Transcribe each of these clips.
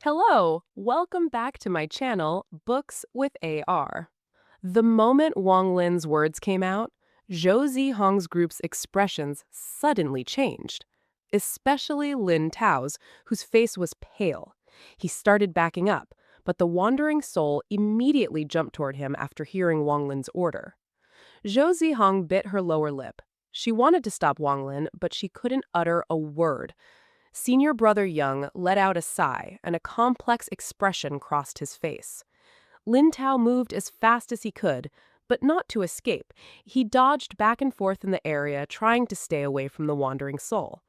Hello, welcome back to my channel, Books with AR. The moment Wang Lin's words came out, Zhou Zihong's group's expressions suddenly changed, especially Lin Tao's, whose face was pale. He started backing up, but the wandering soul immediately jumped toward him after hearing Wang Lin's order. Zhou Zihong bit her lower lip. She wanted to stop Wang Lin, but she couldn't utter a word. Senior brother Young let out a sigh, and a complex expression crossed his face. Lin Tao moved as fast as he could, but not to escape. He dodged back and forth in the area, trying to stay away from the wandering soul.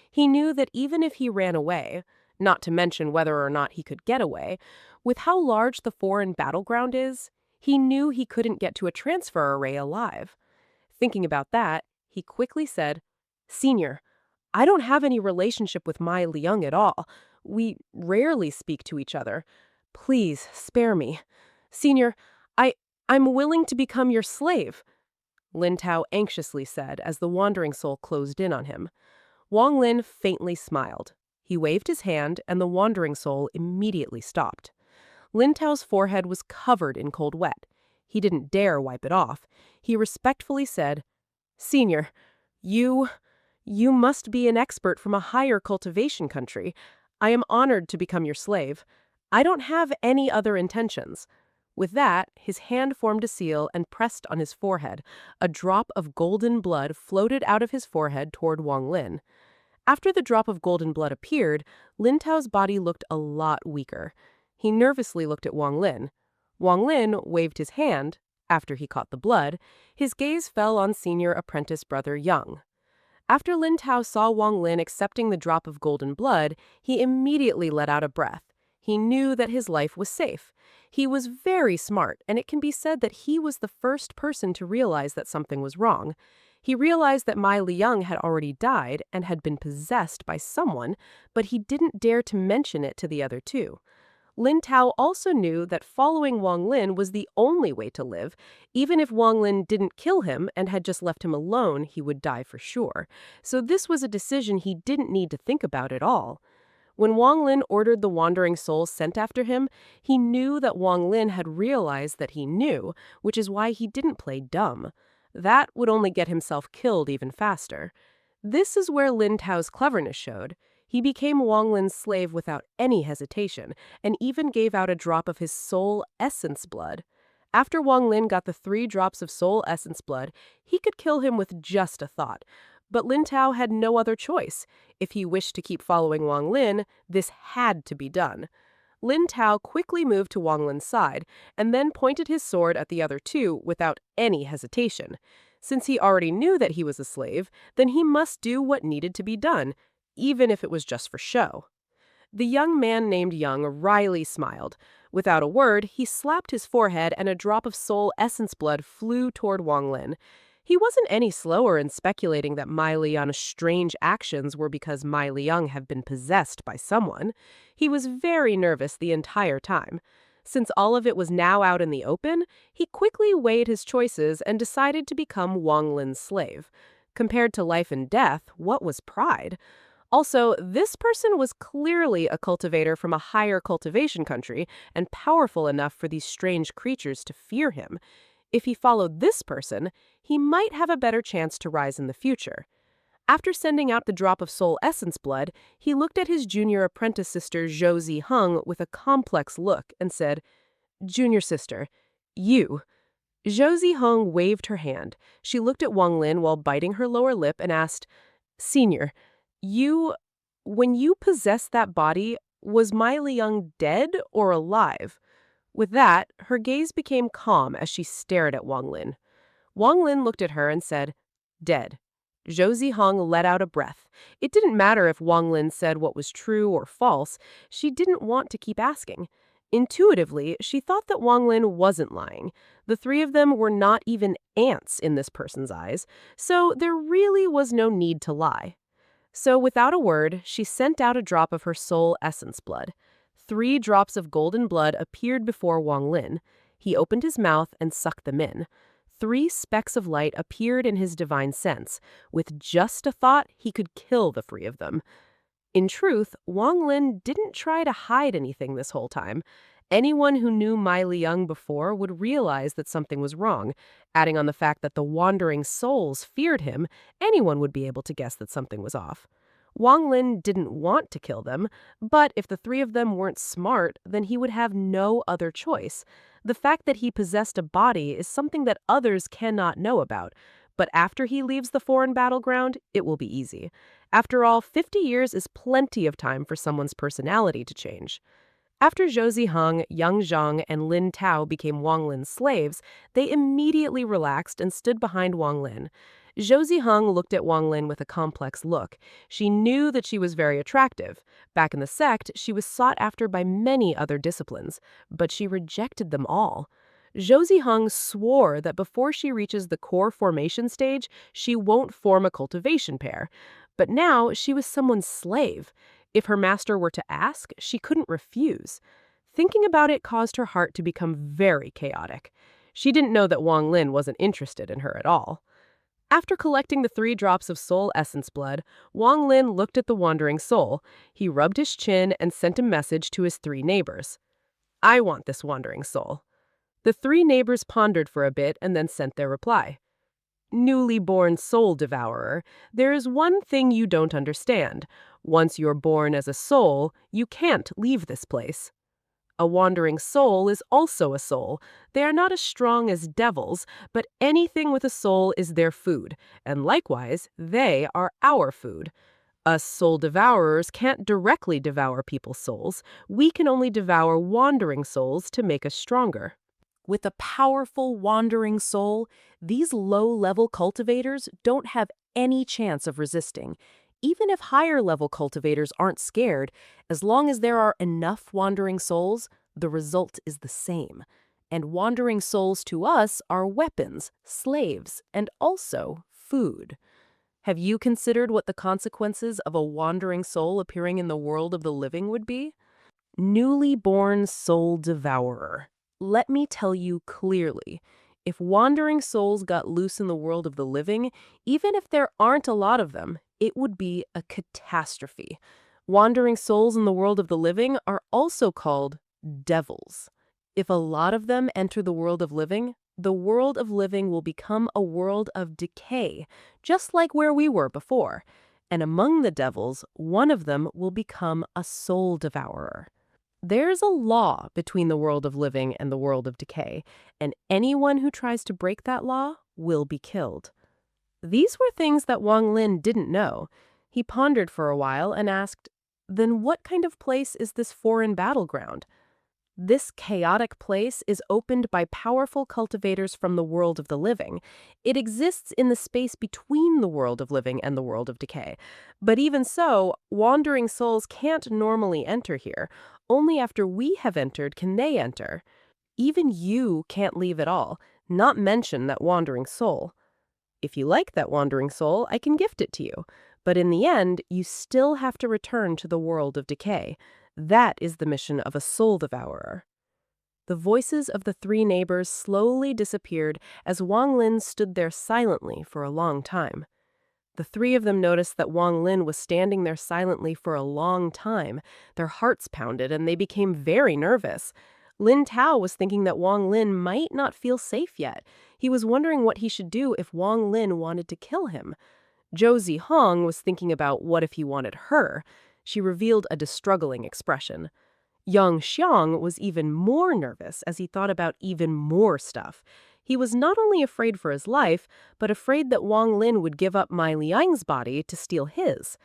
He knew that even if he ran away, not to mention whether or not he could get away, with how large the foreign battleground is, he knew he couldn't get to a transfer array alive. Thinking about that, he quickly said, "Senior, I don't have any relationship with Mai Liang at all. We rarely speak to each other. Please spare me. Senior, I I'm willing to become your slave," Lin Tao anxiously said as the wandering soul closed in on him. Wang Lin faintly smiled. He waved his hand, and the wandering soul immediately stopped. Lin Tao's forehead was covered in cold wet. He didn't dare wipe it off. He respectfully said, "Senior, you you must be an expert from a higher cultivation country. I am honored to become your slave. I don't have any other intentions." With that, his hand formed a seal and pressed on his forehead. A drop of golden blood floated out of his forehead toward Wang Lin. After the drop of golden blood appeared, Lin Tao's body looked a lot weaker. He nervously looked at Wang Lin. Wang Lin waved his hand. After he caught the blood, his gaze fell on senior apprentice brother Young. After Lin Tao saw Wang Lin accepting the drop of golden blood, he immediately let out a breath. He knew that his life was safe. He was very smart, and it can be said that he was the first person to realize that something was wrong. He realized that Mai Liang had already died and had been possessed by someone, but he didn't dare to mention it to the other two. Lin Tao also knew that following Wang Lin was the only way to live. Even if Wang Lin didn't kill him and had just left him alone, he would die for sure. So this was a decision he didn't need to think about at all. When Wang Lin ordered the wandering soul sent after him, he knew that Wang Lin had realized that he knew, which is why he didn't play dumb. That would only get himself killed even faster. This is where Lin Tao's cleverness showed. He became Wang Lin's slave without any hesitation, and even gave out a drop of his soul essence blood. After Wang Lin got the 3 drops of soul essence blood, he could kill him with just a thought. But Lin Tao had no other choice. If he wished to keep following Wang Lin, this had to be done. Lin Tao quickly moved to Wang Lin's side, and then pointed his sword at the other two without any hesitation. Since he already knew that he was a slave, then he must do what needed to be done, even if it was just for show. The young man named Young wryly smiled. Without a word, he slapped his forehead and a drop of soul essence blood flew toward Wang Lin. He wasn't any slower in speculating that Mai Liang's strange actions were because Mai Liang had been possessed by someone. He was very nervous the entire time. Since all of it was now out in the open, he quickly weighed his choices and decided to become Wang Lin's slave. Compared to life and death, what was pride? Also, this person was clearly a cultivator from a higher cultivation country and powerful enough for these strange creatures to fear him. If he followed this person, he might have a better chance to rise in the future. After sending out the drop of soul essence blood, he looked at his junior apprentice sister Zhou Zihong with a complex look and said, "Junior sister, you." Zhou Zihong waved her hand. She looked at Wang Lin while biting her lower lip and asked, "Senior, when you possessed that body, was Mai Liang dead or alive?" With that, her gaze became calm as she stared at Wang Lin. Wang Lin looked at her and said, "Dead." Zhou Zihong let out a breath. It didn't matter if Wang Lin said what was true or false. She didn't want to keep asking. Intuitively, she thought that Wang Lin wasn't lying. The 3 of them were not even ants in this person's eyes, so there really was no need to lie. So without a word, she sent out a drop of her soul essence blood. 3 drops of golden blood appeared before Wang Lin. He opened his mouth and sucked them in. 3 specks of light appeared in his divine sense. With just a thought, he could kill the 3 of them. In truth, Wang Lin didn't try to hide anything this whole time. Anyone who knew Mai Liang before would realize that something was wrong. Adding on the fact that the wandering souls feared him, anyone would be able to guess that something was off. Wang Lin didn't want to kill them, but if the three of them weren't smart, then he would have no other choice. The fact that he possessed a body is something that others cannot know about, but after he leaves the foreign battleground, it will be easy. After all, 50 years is plenty of time for someone's personality to change. After Zhou Ziheng, Yang Zhang, and Lin Tao became Wang Lin's slaves, they immediately relaxed and stood behind Wang Lin. Zhou Ziheng looked at Wang Lin with a complex look. She knew that she was very attractive. Back in the sect, she was sought after by many other disciplines, but she rejected them all. Zhou Ziheng swore that before she reaches the core formation stage, she won't form a cultivation pair. But now she was someone's slave. If her master were to ask, she couldn't refuse. Thinking about it caused her heart to become very chaotic. She didn't know that Wang Lin wasn't interested in her at all. After collecting the 3 drops of soul essence blood, Wang Lin looked at the wandering soul. He rubbed his chin and sent a message to his 3 neighbors. I want this wandering soul. The 3 neighbors pondered for a bit and then sent their reply. Newly born soul devourer, there is one thing you don't understand. Once you're born as a soul, you can't leave this place. A wandering soul is also a soul. They are not as strong as devils, but anything with a soul is their food, and likewise, they are our food. Us soul devourers can't directly devour people's souls. We can only devour wandering souls to make us stronger. With a powerful wandering soul, these low-level cultivators don't have any chance of resisting. Even if higher-level cultivators aren't scared, as long as there are enough wandering souls, the result is the same. And wandering souls to us are weapons, slaves, and also food. Have you considered what the consequences of a wandering soul appearing in the world of the living would be? Newly born soul devourer. Let me tell you clearly, if wandering souls got loose in the world of the living, even if there aren't a lot of them, it would be a catastrophe. Wandering souls in the world of the living are also called devils. If a lot of them enter the world of living will become a world of decay, just like where we were before. And among the devils, one of them will become a soul devourer. There's a law between the world of living and the world of decay, and anyone who tries to break that law will be killed. These were things that Wang Lin didn't know. He pondered for a while and asked, then what kind of place is this foreign battleground? This chaotic place is opened by powerful cultivators from the world of the living. It exists in the space between the world of living and the world of decay. But even so, wandering souls can't normally enter here. Only after we have entered can they enter. Even you can't leave at all, not mention that wandering soul. If you like that wandering soul, I can gift it to you. But in the end, you still have to return to the world of decay. That is the mission of a soul devourer. The voices of the 3 neighbors slowly disappeared as Wang Lin stood there silently for a long time. The 3 of them noticed that Wang Lin was standing there silently for a long time. Their hearts pounded and they became very nervous. Lin Tao was thinking that Wang Lin might not feel safe yet. He was wondering what he should do if Wang Lin wanted to kill him. Zhou Ziheng was thinking about what if he wanted her. She revealed a struggling expression. Xianxia was even more nervous as he thought about even more stuff. He was not only afraid for his life, but afraid that Wang Lin would give up Mai Liang's body to steal his.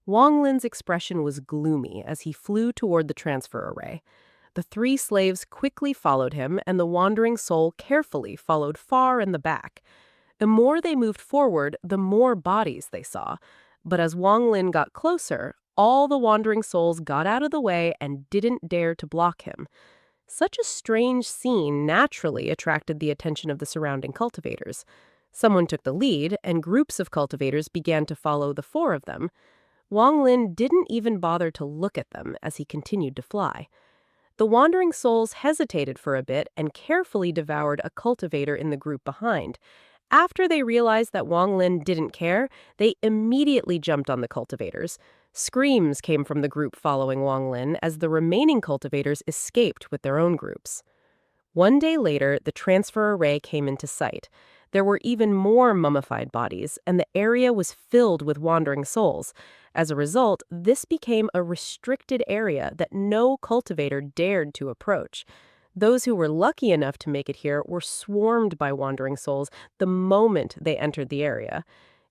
Wang Lin's expression was gloomy as he flew toward the transfer array. The 3 slaves quickly followed him, and the wandering soul carefully followed far in the back. The more they moved forward, the more bodies they saw. But as Wang Lin got closer, all the wandering souls got out of the way and didn't dare to block him. Such a strange scene naturally attracted the attention of the surrounding cultivators. Someone took the lead, and groups of cultivators began to follow the 4 of them. Wang Lin didn't even bother to look at them as he continued to fly. The wandering souls hesitated for a bit and carefully devoured a cultivator in the group behind. After they realized that Wang Lin didn't care, they immediately jumped on the cultivators. Screams came from the group following Wang Lin as the remaining cultivators escaped with their own groups. One day later, the transfer array came into sight. There were even more mummified bodies, and the area was filled with wandering souls. As a result, this became a restricted area that no cultivator dared to approach. Those who were lucky enough to make it here were swarmed by wandering souls the moment they entered the area.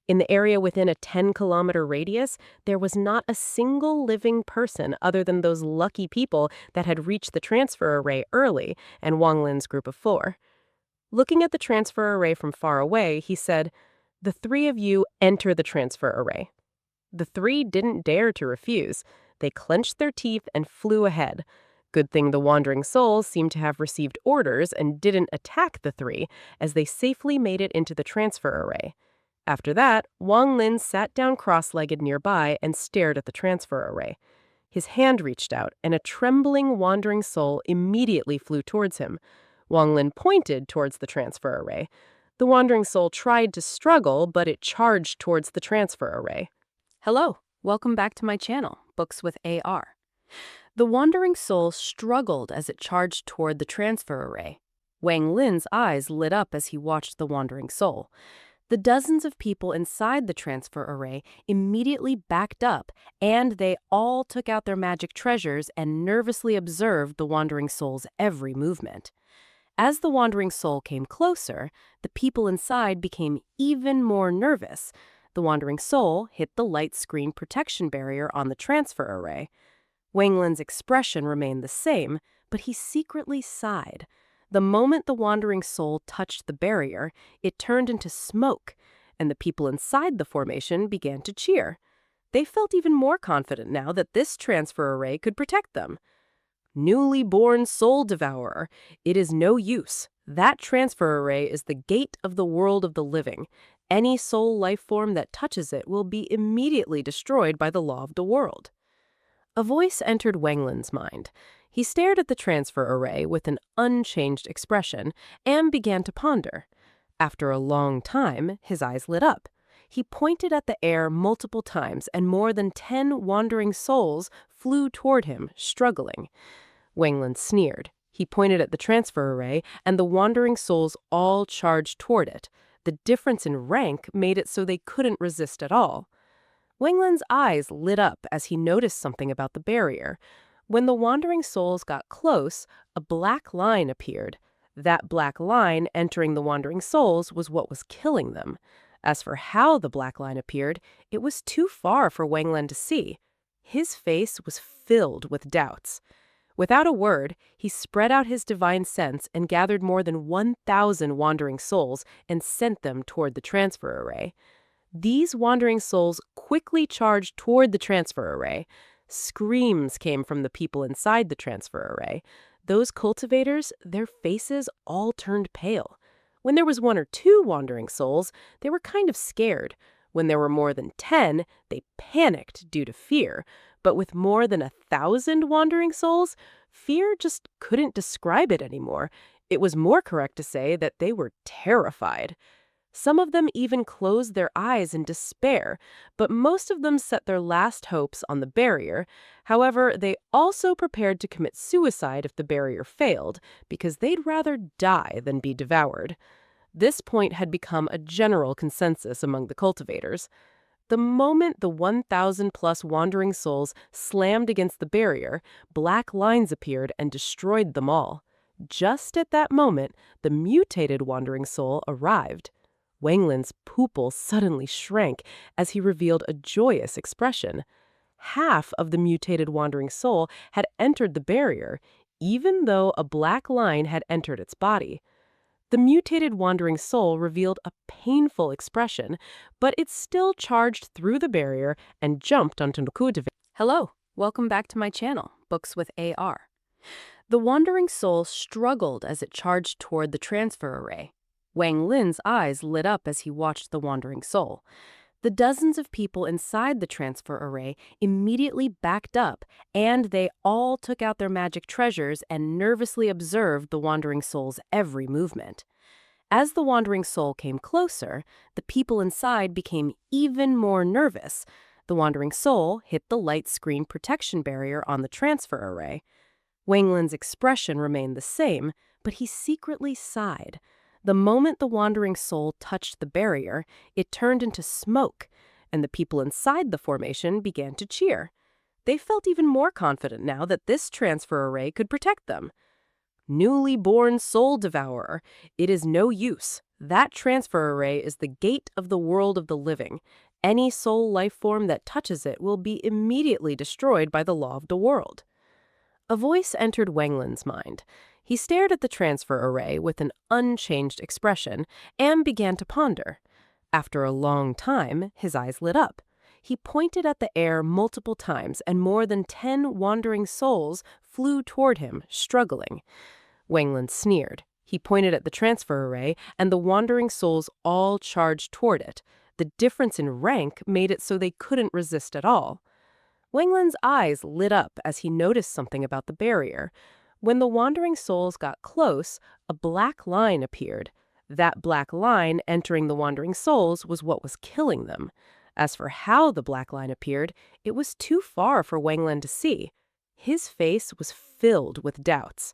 In the area within a 10-kilometer radius, there was not a single living person other than those lucky people that had reached the transfer array early and Wang Lin's group of 4. Looking at the transfer array from far away, he said, "The 3 of you enter the transfer array." The 3 didn't dare to refuse. They clenched their teeth and flew ahead. Good thing the wandering souls seemed to have received orders and didn't attack the 3, as they safely made it into the transfer array. After that, Wang Lin sat down cross-legged nearby and stared at the transfer array. His hand reached out, and a trembling, wandering soul immediately flew towards him. Wang Lin pointed towards the transfer array. The wandering soul tried to struggle, but it charged towards the transfer array. Hello, welcome back to my channel, Books with AR. The wandering soul struggled as it charged toward the transfer array. Wang Lin's eyes lit up as he watched the wandering soul. The dozens of people inside the transfer array immediately backed up, and they all took out their magic treasures and nervously observed the wandering soul's every movement. As the wandering soul came closer, the people inside became even more nervous. The wandering soul hit the light screen protection barrier on the transfer array. Wang Lin's expression remained the same, but he secretly sighed. The moment the wandering soul touched the barrier, it turned into smoke, and the people inside the formation began to cheer. They felt even more confident now that this transfer array could protect them. Newly born soul devourer, it is no use. That transfer array is the gate of the world of the living. Any soul life form that touches it will be immediately destroyed by the law of the world. A voice entered Wang Lin's mind. He stared at the transfer array with an unchanged expression and began to ponder. After a long time, his eyes lit up. He pointed at the air multiple times, and more than 10 wandering souls flew toward him, struggling. Wang Lin sneered. He pointed at the transfer array, and the wandering souls all charged toward it. The difference in rank made it so they couldn't resist at all. Wang Lin's eyes lit up as he noticed something about the barrier. When the wandering souls got close, a black line appeared. That black line entering the wandering souls was what was killing them. As for how the black line appeared, it was too far for Wang Lin to see. His face was filled with doubts. Without a word, he spread out his divine sense and gathered more than 1,000 wandering souls and sent them toward the transfer array. These wandering souls quickly charged toward the transfer array. Screams came from the people inside the transfer array. Those cultivators, their faces all turned pale. When there was 1 or 2 wandering souls, they were kind of scared. When there were more than 10, they panicked due to fear. But with more than 1,000 wandering souls, fear just couldn't describe it anymore. It was more correct to say that they were terrified. Some of them even closed their eyes in despair, but most of them set their last hopes on the barrier. However, they also prepared to commit suicide if the barrier failed, because they'd rather die than be devoured. This point had become a general consensus among the cultivators. The moment the 1,000-plus wandering souls slammed against the barrier, black lines appeared and destroyed them all. Just at that moment, the mutated wandering soul arrived. Wang Lin's pupil suddenly shrank as he revealed a joyous expression. Half of the mutated wandering soul had entered the barrier, even though a black line had entered its body. The mutated wandering soul revealed a painful expression, but it still charged through the barrier and jumped onto Cultivation. Hello, welcome back to my channel, Books with AR. The wandering soul struggled as it charged toward the transfer array. Wang Lin's eyes lit up as he watched the wandering soul. The dozens of people inside the transfer array immediately backed up, and they all took out their magic treasures and nervously observed the wandering soul's every movement. As the wandering soul came closer, the people inside became even more nervous. The wandering soul hit the light screen protection barrier on the transfer array. Wang Lin's expression remained the same, but he secretly sighed. The moment the wandering soul touched the barrier, it turned into smoke, and the people inside the formation began to cheer. They felt even more confident now that this transfer array could protect them. Newly born soul devourer, it is no use. That transfer array is the gate of the world of the living. Any soul life form that touches it will be immediately destroyed by the law of the world. A voice entered Wang Lin's mind. He stared at the transfer array with an unchanged expression and began to ponder. After a long time, his eyes lit up. He pointed at the air multiple times, and more than 10 wandering souls flew toward him, struggling. Wang Lin sneered. He pointed at the transfer array, and the wandering souls all charged toward it. The difference in rank made it so they couldn't resist at all. Wang Lin's eyes lit up as he noticed something about the barrier. When the wandering souls got close, a black line appeared. That black line entering the wandering souls was what was killing them. As for how the black line appeared, it was too far for Wang Lin to see. His face was filled with doubts.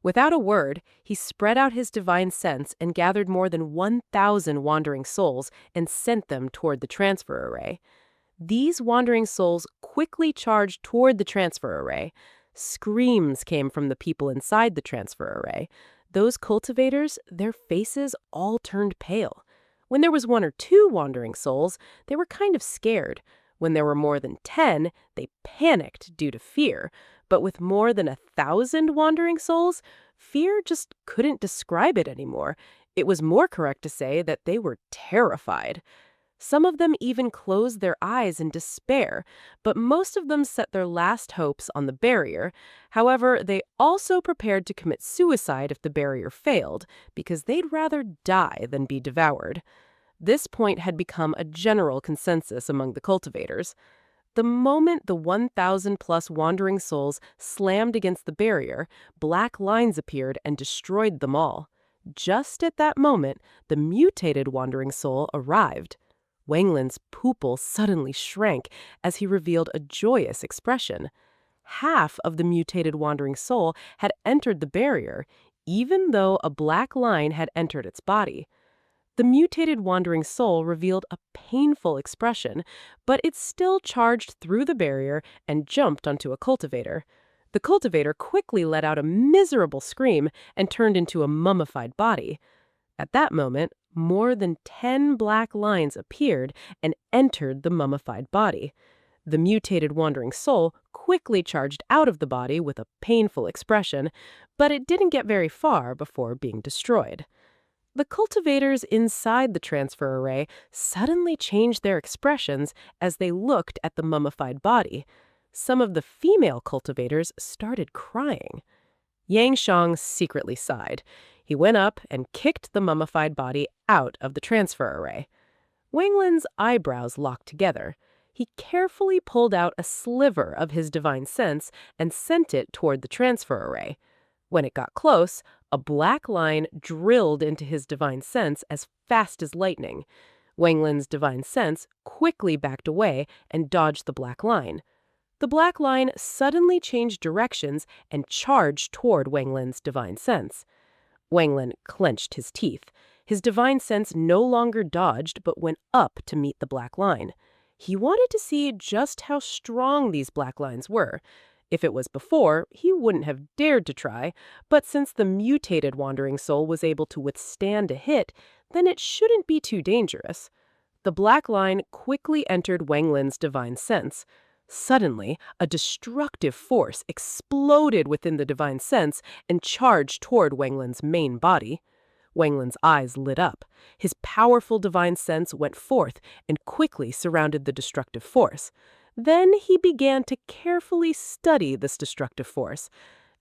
Without a word, he spread out his divine sense and gathered more than 1,000 wandering souls and sent them toward the transfer array. These wandering souls quickly charged toward the transfer array. Screams came from the people inside the transfer array. Those cultivators, their faces all turned pale. When there was 1 or 2 wandering souls, they were kind of scared. When there were more than 10, they panicked due to fear. But with more than 1,000 wandering souls, fear just couldn't describe it anymore. It was more correct to say that they were terrified. Some of them even closed their eyes in despair, but most of them set their last hopes on the barrier. However, they also prepared to commit suicide if the barrier failed, because they'd rather die than be devoured. This point had become a general consensus among the cultivators. The moment the 1,000-plus wandering souls slammed against the barrier, black lines appeared and destroyed them all. Just at that moment, the mutated wandering soul arrived. Wang Lin's pupil suddenly shrank as he revealed a joyous expression. Half of the mutated wandering soul had entered the barrier, even though a black line had entered its body. The mutated wandering soul revealed a painful expression, but it still charged through the barrier and jumped onto a cultivator. The cultivator quickly let out a miserable scream and turned into a mummified body. At that moment, more than 10 black lines appeared and entered the mummified body. The mutated wandering soul quickly charged out of the body with a painful expression, but it didn't get very far before being destroyed. The cultivators inside the transfer array suddenly changed their expressions as they looked at the mummified body. Some of the female cultivators started crying. Xianxia secretly sighed. He went up and kicked the mummified body out of the transfer array. Wang Lin's eyebrows locked together. He carefully pulled out a sliver of his divine sense and sent it toward the transfer array. When it got close, a black line drilled into his divine sense as fast as lightning. Wang Lin's divine sense quickly backed away and dodged the black line. The black line suddenly changed directions and charged toward Wang Lin's divine sense. Wang Lin clenched his teeth. His divine sense no longer dodged but went up to meet the black line. He wanted to see just how strong these black lines were. If it was before, he wouldn't have dared to try, but since the mutated wandering soul was able to withstand a hit, then it shouldn't be too dangerous. The black line quickly entered Wang Lin's divine sense. Suddenly, a destructive force exploded within the divine sense and charged toward Wang Lin's main body. Wang Lin's eyes lit up. His powerful divine sense went forth and quickly surrounded the destructive force. Then he began to carefully study this destructive force.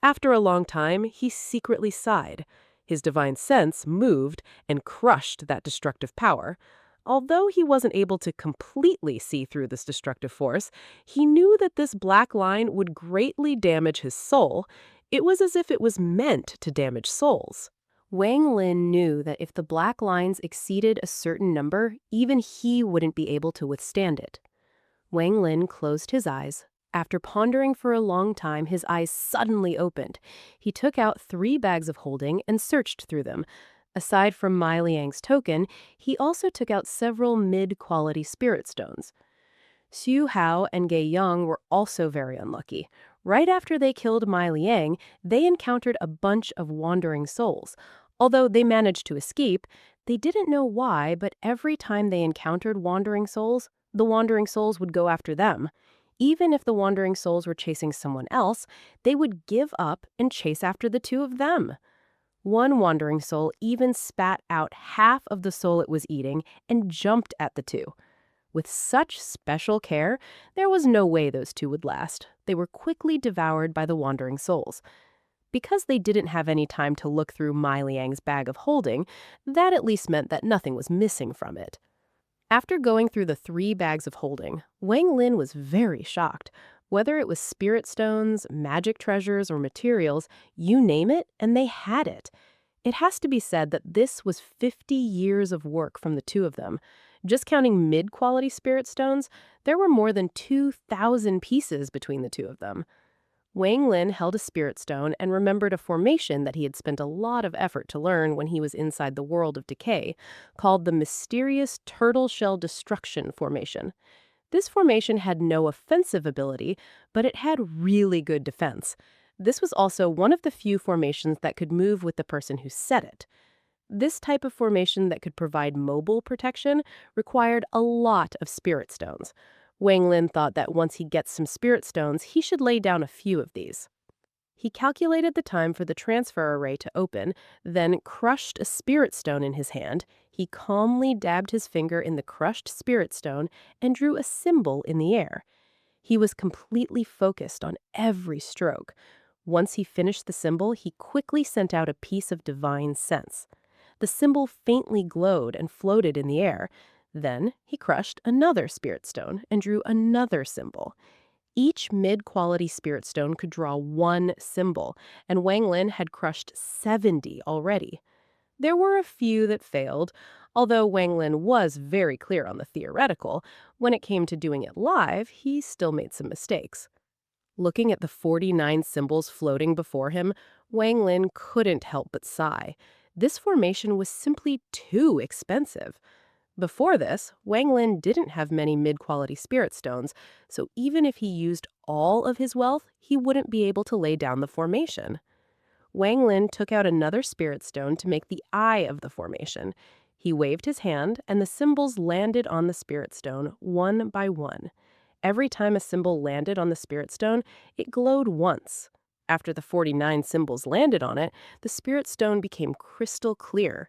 After a long time, he secretly sighed. His divine sense moved and crushed that destructive power. Although he wasn't able to completely see through this destructive force, he knew that this black line would greatly damage his soul. It was as if it was meant to damage souls. Wang Lin knew that if the black lines exceeded a certain number, even he wouldn't be able to withstand it. Wang Lin closed his eyes. After pondering for a long time, his eyes suddenly opened. He took out 3 bags of holding and searched through them. Aside from Mai Liang's token, he also took out several mid-quality spirit stones. Xu Hao and Gei Yang were also very unlucky. Right after they killed Mai Liang, they encountered a bunch of wandering souls. Although they managed to escape, they didn't know why, but every time they encountered wandering souls, the wandering souls would go after them. Even if the wandering souls were chasing someone else, they would give up and chase after the 2 of them. One wandering soul even spat out half of the soul it was eating and jumped at the 2. With such special care, there was no way those 2 would last. They were quickly devoured by the wandering souls. Because they didn't have any time to look through Mai Liang's bag of holding, that at least meant that nothing was missing from it. After going through the 3 bags of holding, Wang Lin was very shocked. Whether it was spirit stones, magic treasures, or materials, you name it, and they had it. It has to be said that this was 50 years of work from the 2 of them. Just counting mid-quality spirit stones, there were more than 2,000 pieces between the 2 of them. Wang Lin held a spirit stone and remembered a formation that he had spent a lot of effort to learn when he was inside the world of decay, called the mysterious turtle shell destruction formation. This formation had no offensive ability, but it had really good defense. This was also one of the few formations that could move with the person who set it. This type of formation that could provide mobile protection required a lot of spirit stones. Wang Lin thought that once he gets some spirit stones, he should lay down a few of these. He calculated the time for the transfer array to open, then crushed a spirit stone in his hand. He calmly dabbed his finger in the crushed spirit stone and drew a symbol in the air. He was completely focused on every stroke. Once he finished the symbol, he quickly sent out a piece of divine sense. The symbol faintly glowed and floated in the air. Then he crushed another spirit stone and drew another symbol. Each mid-quality spirit stone could draw 1 symbol, and Wang Lin had crushed 70 already. There were a few that failed, although Wang Lin was very clear on the theoretical. When it came to doing it live, he still made some mistakes. Looking at the 49 symbols floating before him, Wang Lin couldn't help but sigh. This formation was simply too expensive. Before this, Wang Lin didn't have many mid-quality spirit stones, so even if he used all of his wealth, he wouldn't be able to lay down the formation. Wang Lin took out another spirit stone to make the eye of the formation. He waved his hand, and the symbols landed on the spirit stone one by one. Every time a symbol landed on the spirit stone, it glowed once. After the 49 symbols landed on it, the spirit stone became crystal clear.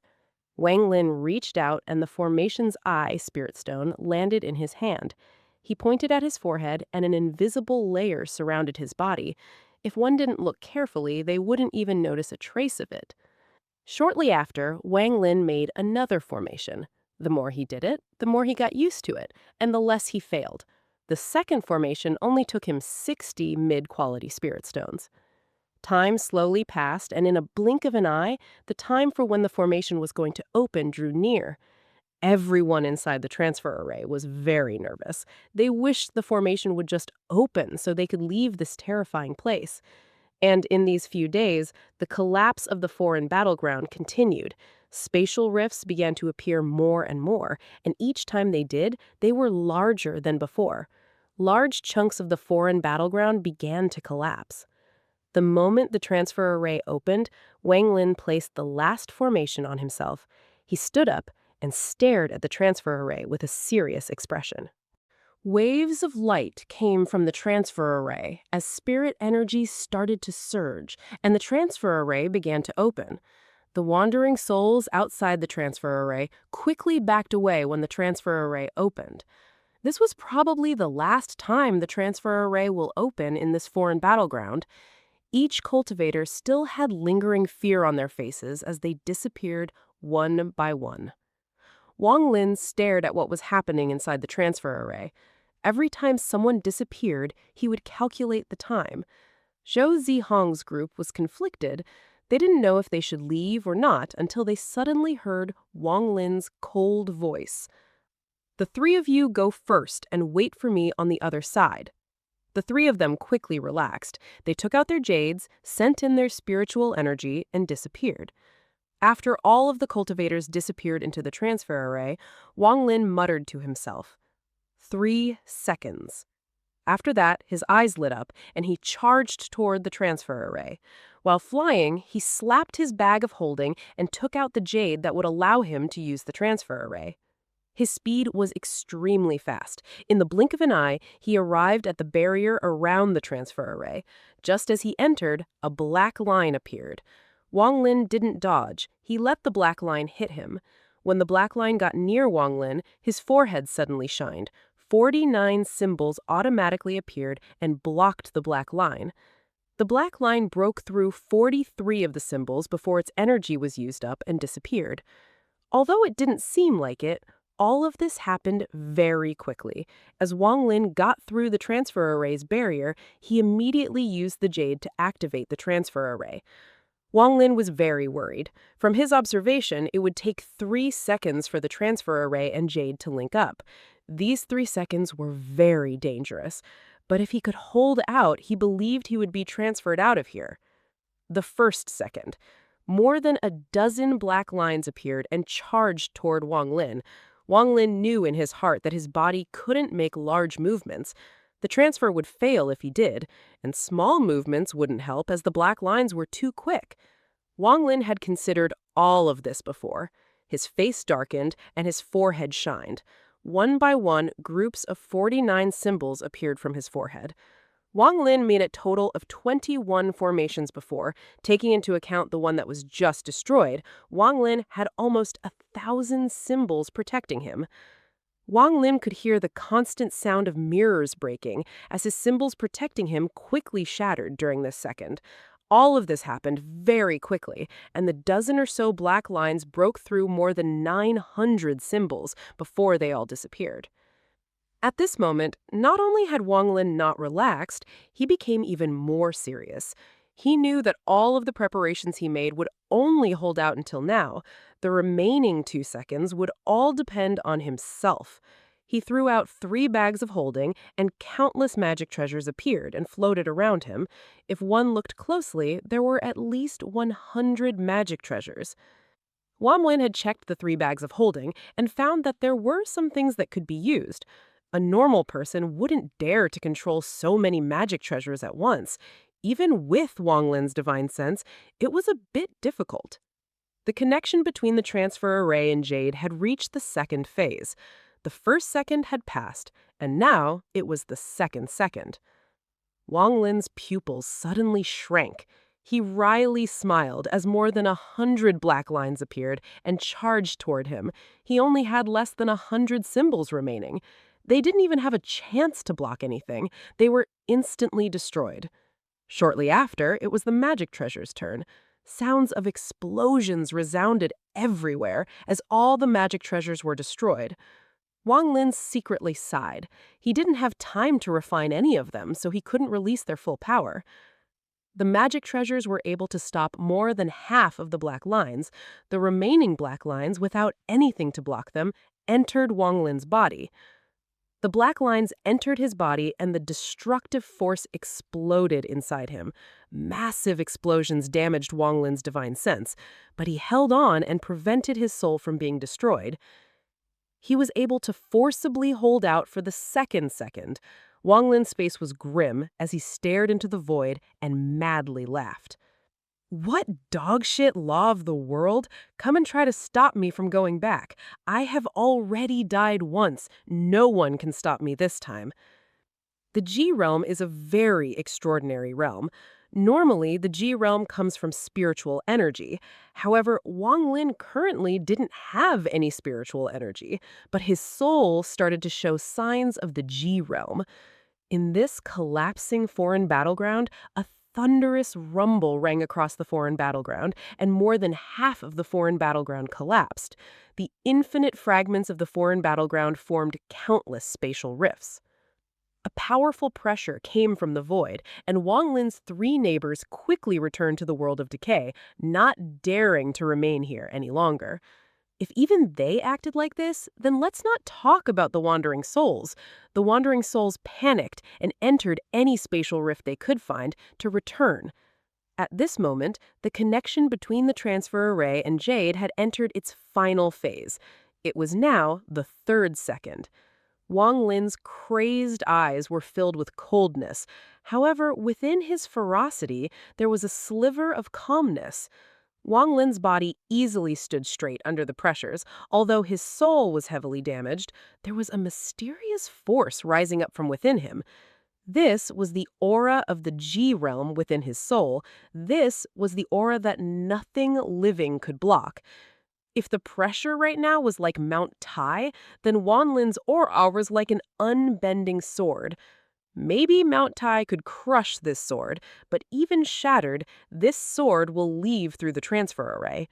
Wang Lin reached out, and the formation's eye spirit stone landed in his hand. He pointed at his forehead, and an invisible layer surrounded his body. If one didn't look carefully, they wouldn't even notice a trace of it. Shortly after, Wang Lin made another formation. The more he did it, the more he got used to it, and the less he failed. The second formation only took him 60 mid-quality spirit stones. Time slowly passed, and in a blink of an eye, the time for when the formation was going to open drew near. Everyone inside the transfer array was very nervous. They wished the formation would just open so they could leave this terrifying place. And in these few days, the collapse of the foreign battleground continued. Spatial rifts began to appear more and more, and each time they did, they were larger than before. Large chunks of the foreign battleground began to collapse. The moment the transfer array opened, Wang Lin placed the last formation on himself. He stood up and stared at the transfer array with a serious expression. Waves of light came from the transfer array as spirit energies started to surge, and the transfer array began to open. The wandering souls outside the transfer array quickly backed away when the transfer array opened. This was probably the last time the transfer array will open in this foreign battleground. Each cultivator still had lingering fear on their faces as they disappeared one by one. Wang Lin stared at what was happening inside the transfer array. Every time someone disappeared, he would calculate the time. Zhou Zihong's group was conflicted. They didn't know if they should leave or not until they suddenly heard Wang Lin's cold voice. The three of you go first and wait for me on the other side." The three of them quickly relaxed. They took out their jades, sent in their spiritual energy, and disappeared. After all of the cultivators disappeared into the transfer array, Wang Lin muttered to himself, 3 seconds. After that, his eyes lit up, and he charged toward the transfer array. While flying, he slapped his bag of holding and took out the jade that would allow him to use the transfer array. His speed was extremely fast. In the blink of an eye, he arrived at the barrier around the transfer array. Just as he entered, a black line appeared. Wang Lin didn't dodge. He let the black line hit him. When the black line got near Wang Lin, his forehead suddenly shined. 49 symbols automatically appeared and blocked the black line. The black line broke through 43 of the symbols before its energy was used up and disappeared. Although it didn't seem like it, all of this happened very quickly. As Wang Lin got through the transfer array's barrier, he immediately used the jade to activate the transfer array. Wang Lin was very worried. From his observation, it would take 3 seconds for the transfer array and jade to link up. These 3 seconds were very dangerous. But if he could hold out, he believed he would be transferred out of here. The first second. More than a dozen black lines appeared and charged toward Wang Lin. Wang Lin knew in his heart that his body couldn't make large movements. The transfer would fail if he did, and small movements wouldn't help as the black lines were too quick. Wang Lin had considered all of this before. His face darkened and his forehead shined. One by one, groups of 49 symbols appeared from his forehead. Wang Lin made a total of 21 formations before. Taking into account the one that was just destroyed, Wang Lin had almost 1,000 symbols protecting him. Wang Lin could hear the constant sound of mirrors breaking as his symbols protecting him quickly shattered during this second. All of this happened very quickly, and the dozen or so black lines broke through more than 900 symbols before they all disappeared. At this moment, not only had Wang Lin not relaxed, he became even more serious. He knew that all of the preparations he made would only hold out until now. The remaining 2 seconds would all depend on himself. He threw out 3 bags of holding, and countless magic treasures appeared and floated around him. If one looked closely, there were at least 100 magic treasures. Wang Lin had checked the 3 bags of holding and found that there were some things that could be used. A normal person wouldn't dare to control so many magic treasures at once. Even with Wang Lin's divine sense, it was a bit difficult. The connection between the transfer array and jade had reached the second phase. The first second had passed, and now it was the second second. Wang Lin's pupils suddenly shrank. He wryly smiled as more than 100 black lines appeared and charged toward him. He only had less than 100 symbols remaining. They didn't even have a chance to block anything. They were instantly destroyed. Shortly after, it was the magic treasure's turn. Sounds of explosions resounded everywhere as all the magic treasures were destroyed. Wang Lin secretly sighed. He didn't have time to refine any of them, so he couldn't release their full power. The magic treasures were able to stop more than half of the black lines. The remaining black lines, without anything to block them, entered Wang Lin's body. The black lines entered his body and the destructive force exploded inside him. Massive explosions damaged Wang Lin's divine sense, but he held on and prevented his soul from being destroyed. He was able to forcibly hold out for the second second. Wang Lin's face was grim as he stared into the void and madly laughed. "What dogshit law of the world? Come and try to stop me from going back. I have already died once. No one can stop me this time." The G realm is a very extraordinary realm. Normally, the G realm comes from spiritual energy. However, Wang Lin currently didn't have any spiritual energy, but his soul started to show signs of the G realm. In this collapsing foreign battleground, a thunderous rumble rang across the foreign battleground, and more than half of the foreign battleground collapsed. The infinite fragments of the foreign battleground formed countless spatial rifts. A powerful pressure came from the void, and Wang Lin's 3 neighbors quickly returned to the world of decay, not daring to remain here any longer. If even they acted like this, then let's not talk about the Wandering Souls. The Wandering Souls panicked and entered any spatial rift they could find to return. At this moment, the connection between the transfer array and Jade had entered its final phase. It was now the third second. Wang Lin's crazed eyes were filled with coldness. However, within his ferocity, there was a sliver of calmness. Wang Lin's body easily stood straight under the pressures. Although his soul was heavily damaged, there was a mysterious force rising up from within him. This was the aura of the G realm within his soul. This was the aura that nothing living could block. If the pressure right now was like Mount Tai, then Wang Lin's aura was like an unbending sword. Maybe Mount Tai could crush this sword, but even shattered, this sword will leave through the transfer array.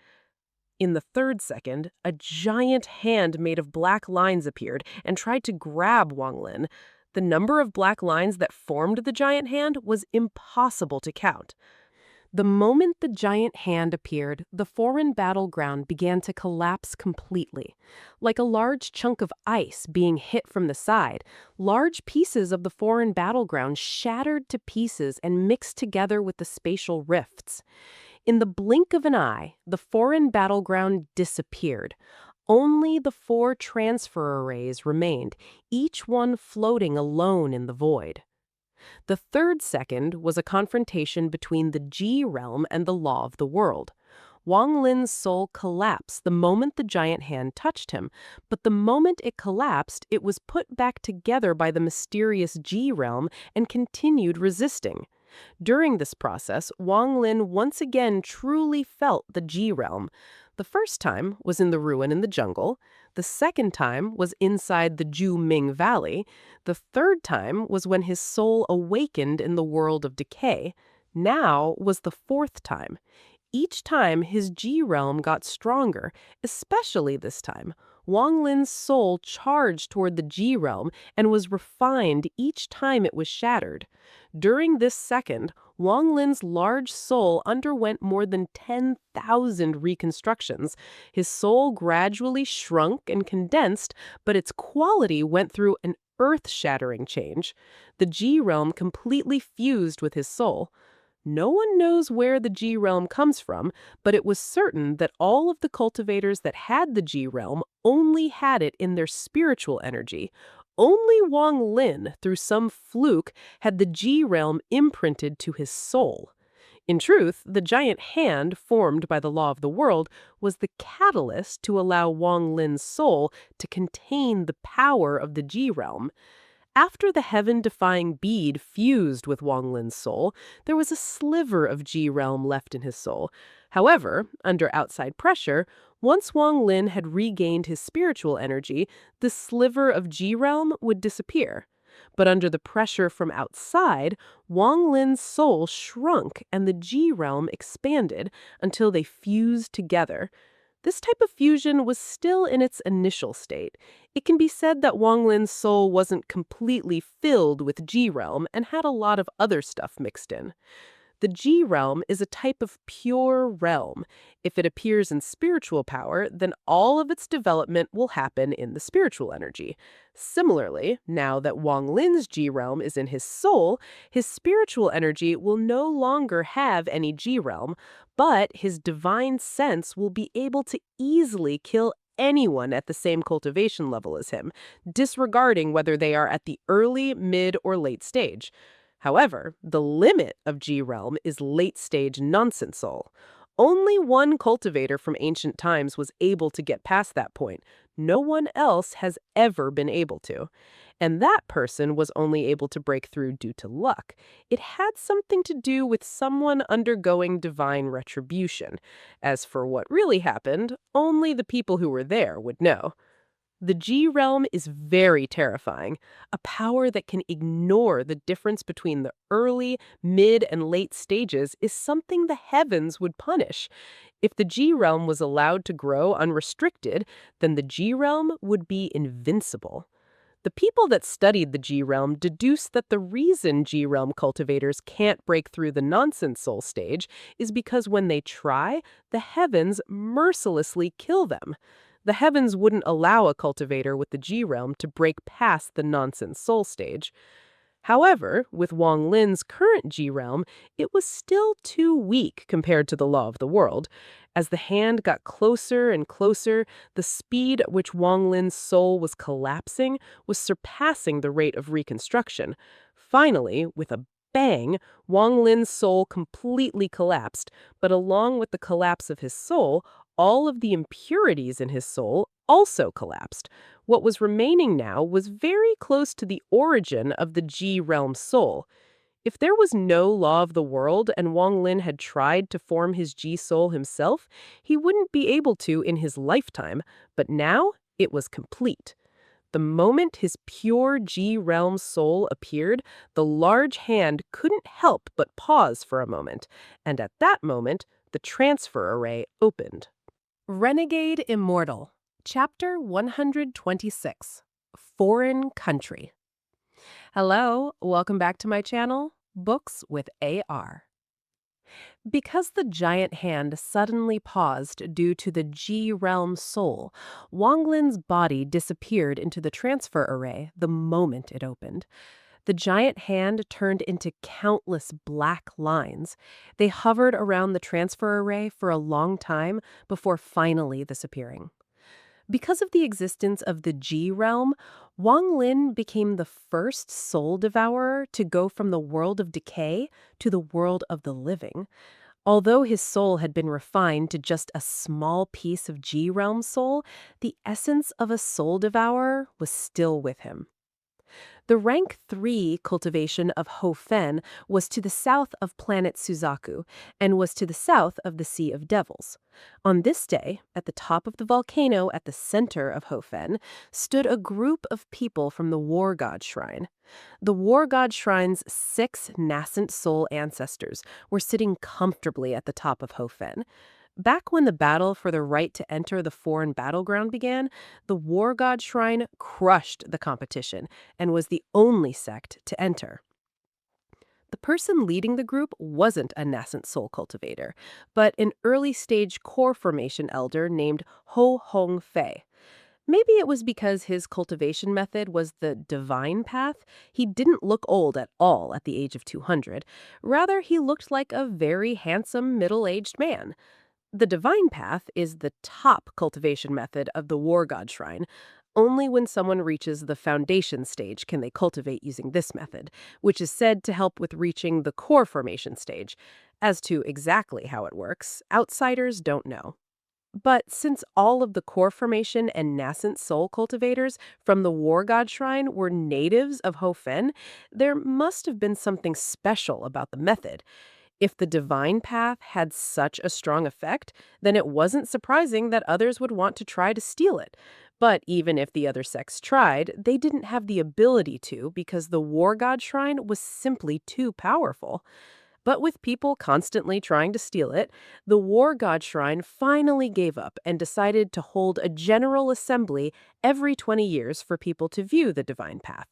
In the third second, a giant hand made of black lines appeared and tried to grab Wang Lin. The number of black lines that formed the giant hand was impossible to count. The moment the giant hand appeared, the foreign battleground began to collapse completely. Like a large chunk of ice being hit from the side, large pieces of the foreign battleground shattered to pieces and mixed together with the spatial rifts. In the blink of an eye, the foreign battleground disappeared. Only the 4 transfer arrays remained, each one floating alone in the void. The third second was a confrontation between the G realm and the law of the world. Wang Lin's soul collapsed the moment the giant hand touched him, but the moment it collapsed, it was put back together by the mysterious G realm and continued resisting. During this process, Wang Lin once again truly felt the G realm. The first time was in the ruin in the jungle. The second time was inside the Ju Ming Valley. The third time was when his soul awakened in the world of decay. Now was the fourth time. Each time his G realm got stronger, especially this time. Wang Lin's soul charged toward the G realm and was refined each time it was shattered. During this second, Wang Lin's large soul underwent more than 10,000 reconstructions. His soul gradually shrunk and condensed, but its quality went through an earth-shattering change. The G realm completely fused with his soul. No one knows where the G realm comes from, but it was certain that all of the cultivators that had the G realm only had it in their spiritual energy. Only Wang Lin, through some fluke, had the G realm imprinted to his soul. In truth, the giant hand formed by the law of the world was the catalyst to allow Wang Lin's soul to contain the power of the G realm. After the heaven-defying bead fused with Wang Lin's soul, there was a sliver of G realm left in his soul. However, under outside pressure, once Wang Lin had regained his spiritual energy, the sliver of G realm would disappear. But under the pressure from outside, Wang Lin's soul shrunk and the G realm expanded until they fused together. This type of fusion was still in its initial state. It can be said that Wang Lin's soul wasn't completely filled with G realm and had a lot of other stuff mixed in. The G realm is a type of pure realm. If it appears in spiritual power, then all of its development will happen in the spiritual energy. Similarly, now that Wang Lin's G realm is in his soul, his spiritual energy will no longer have any G realm, but his divine sense will be able to easily kill anyone at the same cultivation level as him, disregarding whether they are at the early, mid, or late stage. However, the limit of G realm is late-stage nonsense soul. Only one cultivator from ancient times was able to get past that point. No one else has ever been able to. And that person was only able to break through due to luck. It had something to do with someone undergoing divine retribution. As for what really happened, only the people who were there would know. The G realm is very terrifying, a power that can ignore the difference between the early, mid, and late stages is something the heavens would punish. If the G realm was allowed to grow unrestricted, then the G realm would be invincible. The people that studied the G realm deduced that the reason G realm cultivators can't break through the nonsense soul stage is because when they try, the heavens mercilessly kill them. The heavens wouldn't allow a cultivator with the G realm to break past the nonsense soul stage. However, with Wang Lin's current G realm, it was still too weak compared to the law of the world. As the hand got closer and closer, the speed at which Wang Lin's soul was collapsing was surpassing the rate of reconstruction. Finally, with a bang, Wang Lin's soul completely collapsed, but along with the collapse of his soul, all of the impurities in his soul also collapsed. What was remaining now was very close to the origin of the G realm soul. If there was no law of the world and Wang Lin had tried to form his G soul himself, he wouldn't be able to in his lifetime, but now it was complete. The moment his pure G realm soul appeared, the large hand couldn't help but pause for a moment, and at that moment, the transfer array opened. Renegade Immortal, Chapter 126, Foreign Country. Hello, welcome back to my channel, Books with AR. Because the giant hand suddenly paused due to the G realm soul, Wang Lin's body disappeared into the transfer array the moment it opened. The giant hand turned into countless black lines. They hovered around the transfer array for a long time before finally disappearing. Because of the existence of the G realm, Wang Lin became the first soul devourer to go from the world of decay to the world of the living. Although his soul had been refined to just a small piece of G realm soul, the essence of a soul devourer was still with him. The rank 3 cultivation of Ho Fen was to the south of planet Suzaku and was to the south of the Sea of Devils. On this day, at the top of the volcano at the center of Ho Fen, stood a group of people from the War God Shrine. The War God Shrine's 6 nascent soul ancestors were sitting comfortably at the top of Ho Fen. Back when the battle for the right to enter the foreign battleground began, the War God Shrine crushed the competition and was the only sect to enter. The person leading the group wasn't a nascent soul cultivator, but an early-stage core formation elder named Ho Hong Fei. Maybe it was because his cultivation method was the divine path. He didn't look old at all at the age of 200. Rather, he looked like a very handsome middle-aged man. The divine path is the top cultivation method of the War God Shrine. Only when someone reaches the foundation stage can they cultivate using this method, which is said to help with reaching the core formation stage. As to exactly how it works, outsiders don't know. But since all of the core formation and nascent soul cultivators from the War God Shrine were natives of Ho Fen, there must have been something special about the method. If the divine path had such a strong effect, then it wasn't surprising that others would want to try to steal it. But even if the other sects tried, they didn't have the ability to because the War God Shrine was simply too powerful. But with people constantly trying to steal it, the War God Shrine finally gave up and decided to hold a general assembly every 20 years for people to view the divine path.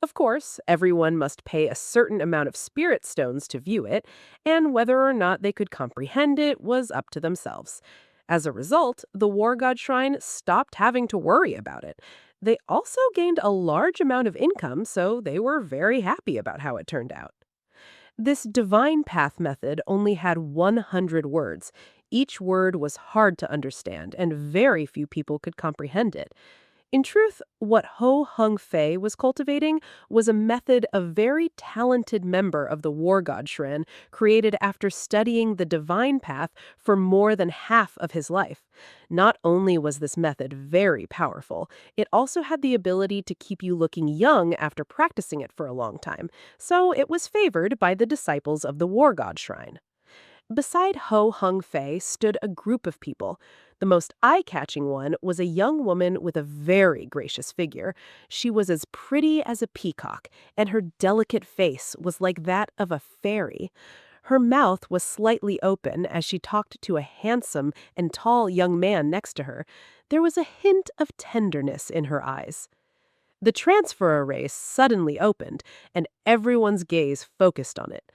Of course, everyone must pay a certain amount of spirit stones to view it, and whether or not they could comprehend it was up to themselves. As a result, the War God Shrine stopped having to worry about it. They also gained a large amount of income, so they were very happy about how it turned out. This divine path method only had 100 words. Each word was hard to understand, and very few people could comprehend it. In truth, what Ho Hung Fei was cultivating was a method a very talented member of the War God Shrine created after studying the divine path for more than half of his life. Not only was this method very powerful, it also had the ability to keep you looking young after practicing it for a long time, so it was favored by the disciples of the War God Shrine. Beside Ho Hung Fei stood a group of people. The most eye-catching one was a young woman with a very gracious figure. She was as pretty as a peacock, and her delicate face was like that of a fairy. Her mouth was slightly open as she talked to a handsome and tall young man next to her. There was a hint of tenderness in her eyes. The transfer array suddenly opened, and everyone's gaze focused on it.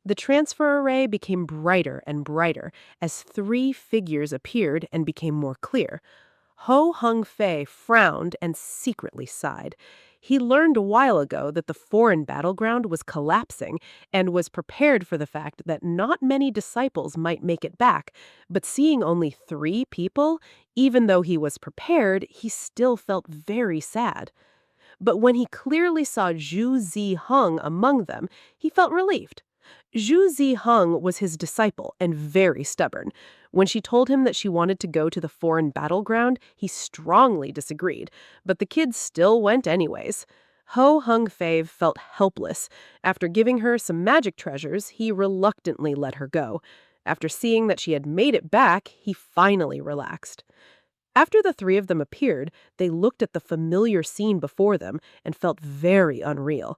The transfer array became brighter and brighter as 3 figures appeared and became more clear. Ho Hung Fei frowned and secretly sighed. He learned a while ago that the foreign battleground was collapsing and was prepared for the fact that not many disciples might make it back, but seeing only 3 people, even though he was prepared, he still felt very sad. But when he clearly saw Zhu Ziheng among them, he felt relieved. Zhu Ziheng was his disciple and very stubborn. When she told him that she wanted to go to the foreign battleground, he strongly disagreed, but the kids still went anyways. Ho Hung Fei felt helpless. After giving her some magic treasures, he reluctantly let her go. After seeing that she had made it back, he finally relaxed. After the 3 of them appeared, they looked at the familiar scene before them and felt very unreal.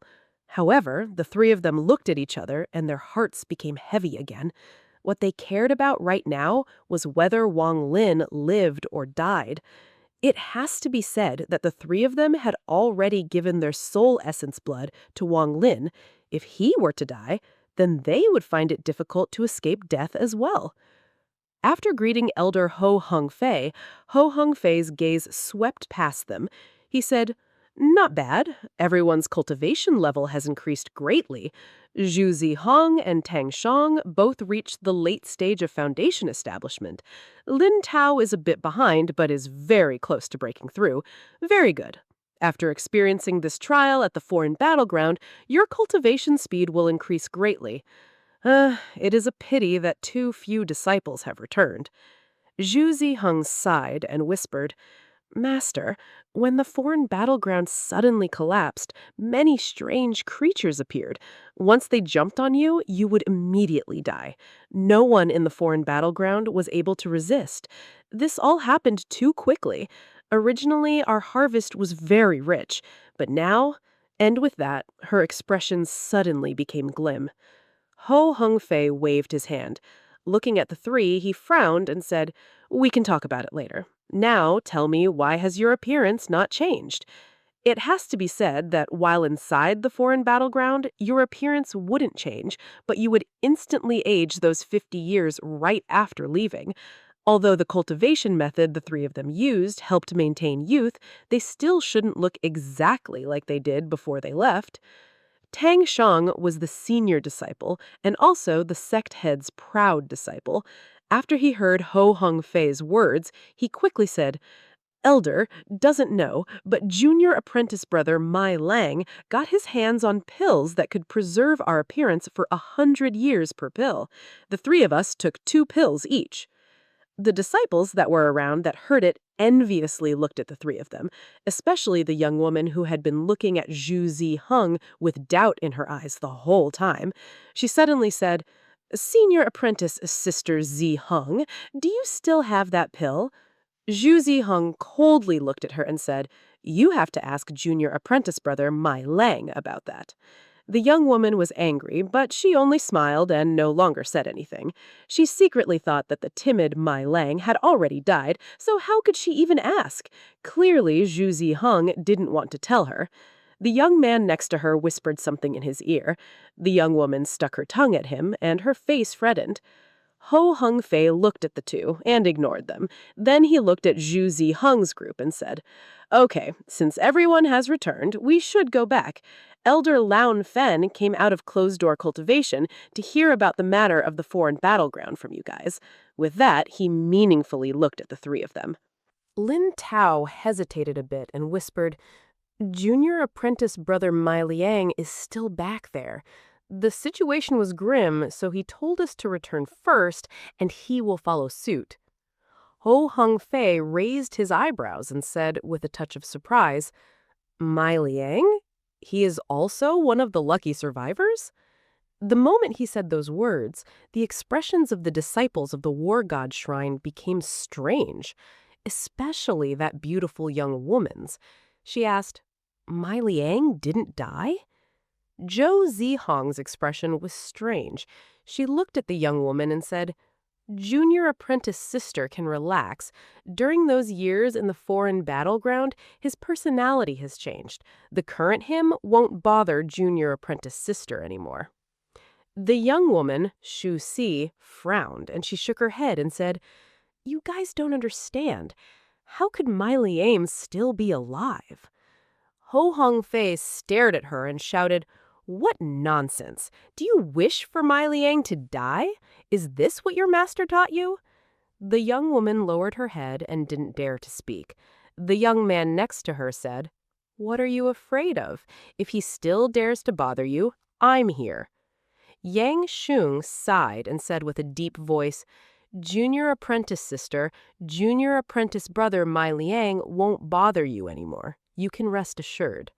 However, the 3 of them looked at each other and their hearts became heavy again. What they cared about right now was whether Wang Lin lived or died. It has to be said that the 3 of them had already given their soul essence blood to Wang Lin. If he were to die, then they would find it difficult to escape death as well. After greeting Elder Ho Hung Fei's gaze swept past them. He said, "Not bad. Everyone's cultivation level has increased greatly. Zhu Ziheng and Tang Shang both reached the late stage of foundation establishment. Lin Tao is a bit behind, but is very close to breaking through. Very good. After experiencing this trial at the foreign battleground, your cultivation speed will increase greatly. It is a pity that too few disciples have returned." Zhu Ziheng sighed and whispered, "Master, when the foreign battleground suddenly collapsed, many strange creatures appeared. Once they jumped on you, you would immediately die. No one in the foreign battleground was able to resist. This all happened too quickly. Originally, our harvest was very rich, but now..." And with that, her expression suddenly became glim. Ho Hung Fei waved his hand. Looking at the 3, he frowned and said, "We can talk about it later. Now tell me, why has your appearance not changed?" It has to be said that while inside the foreign battleground, your appearance wouldn't change, but you would instantly age those 50 years right after leaving. Although the cultivation method the 3 of them used helped maintain youth, they still shouldn't look exactly like they did before they left. Tang Shang was the senior disciple and also the sect head's proud disciple. After he heard Ho Hung Fei's words, he quickly said, "Elder doesn't know, but junior apprentice brother Mai Liang got his hands on pills that could preserve our appearance for 100 years per pill. The 3 of us took 2 pills each." The disciples that were around that heard it enviously looked at the 3 of them, especially the young woman who had been looking at Zhu Ziheng with doubt in her eyes the whole time. She suddenly said, "Senior apprentice Sister Ziheng, do you still have that pill?" Zhu Ziheng coldly looked at her and said, "You have to ask junior apprentice brother Mai Liang about that." The young woman was angry, but she only smiled and no longer said anything. She secretly thought that the timid Mai Liang had already died, so how could she even ask? Clearly, Zhu Ziheng didn't want to tell her. The young man next to her whispered something in his ear. The young woman stuck her tongue at him, and her face reddened. Ho Hung Fei looked at the 2 and ignored them. Then he looked at Zhu Ziheng's group and said, "Okay, since everyone has returned, we should go back. Elder Laon Fen came out of closed-door cultivation to hear about the matter of the foreign battleground from you guys." With that, he meaningfully looked at the 3 of them. Lin Tao hesitated a bit and whispered, "Junior apprentice brother Mai Liang is still back there. The situation was grim, so he told us to return first, and he will follow suit." Ho Hung Fei raised his eyebrows and said, with a touch of surprise, "Mai Liang? He is also one of the lucky survivors?" The moment he said those words, the expressions of the disciples of the war god shrine became strange, especially that beautiful young woman's. She asked, "Mai Liang didn't die?" Zhou Zihong's expression was strange. She looked at the young woman and said, "Junior apprentice sister can relax. During those years in the foreign battleground, his personality has changed. The current him won't bother junior apprentice sister anymore." The young woman, Shu Si, frowned, and she shook her head and said, "You guys don't understand. How could Mai Liang still be alive? Ho Hong Fei stared at her and shouted, "What nonsense! Do you wish for Mai Liang to die? Is this what your master taught you?" The young woman lowered her head and didn't dare to speak. The young man next to her said, "What are you afraid of? If he still dares to bother you, I'm here." Yang Shung sighed and said with a deep voice, "Junior apprentice sister, junior apprentice brother Mai Liang won't bother you anymore. You can rest assured."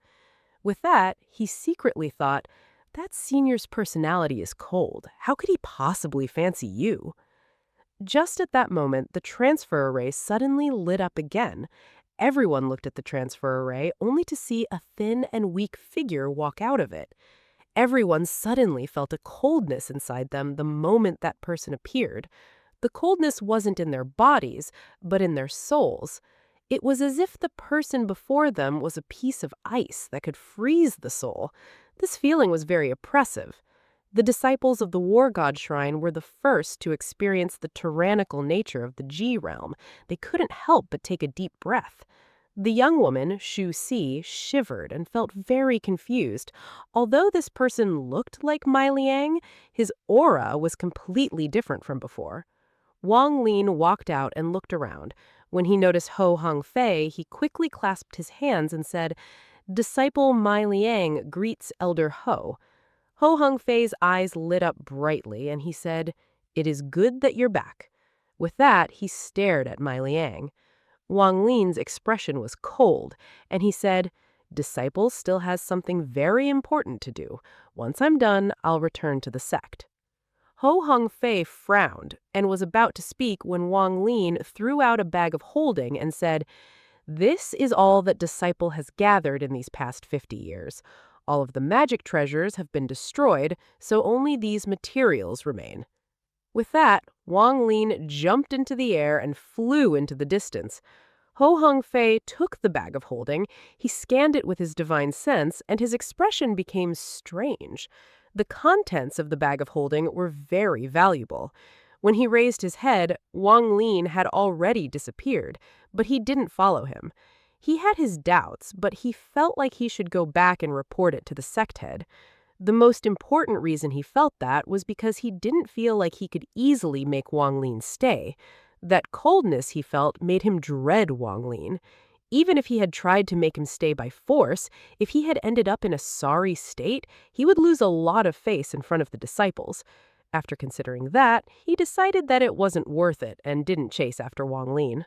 With that, he secretly thought, that senior's personality is cold. How could he possibly fancy you? Just at that moment, the transfer array suddenly lit up again. Everyone looked at the transfer array only to see a thin and weak figure walk out of it. Everyone suddenly felt a coldness inside them the moment that person appeared. The coldness wasn't in their bodies, but in their souls. It was as if the person before them was a piece of ice that could freeze the soul. This feeling was very oppressive. The disciples of the War God Shrine were the first to experience the tyrannical nature of the G realm. They couldn't help but take a deep breath. The young woman, Shu Si, shivered and felt very confused. Although this person looked like Mai Liang, his aura was completely different from before. Wang Lin walked out and looked around. When he noticed Ho Hong Fei, he quickly clasped his hands and said, "Disciple Mai Liang greets Elder Ho." Ho Hong Fei's eyes lit up brightly, and he said, "It is good that you're back." With that, he stared at Mai Liang. Wang Lin's expression was cold, and he said, "Disciple still has something very important to do. Once I'm done, I'll return to the sect." Ho Hong Fei frowned and was about to speak when Wang Lin threw out a bag of holding and said, "This is all that Disciple has gathered in these past 50 years. All of the magic treasures have been destroyed, so only these materials remain." With that, Wang Lin jumped into the air and flew into the distance. Ho Hong Fei took the bag of holding, he scanned it with his divine sense, and his expression became strange. The contents of the bag of holding were very valuable. When he raised his head, Wang Lin had already disappeared, but he didn't follow him. He had his doubts, but he felt like he should go back and report it to the sect head. The most important reason he felt that was because he didn't feel like he could easily make Wang Lin stay. That coldness he felt made him dread Wang Lin. Even if he had tried to make him stay by force, if he had ended up in a sorry state, he would lose a lot of face in front of the disciples. After considering that, he decided that it wasn't worth it and didn't chase after Wang Lin.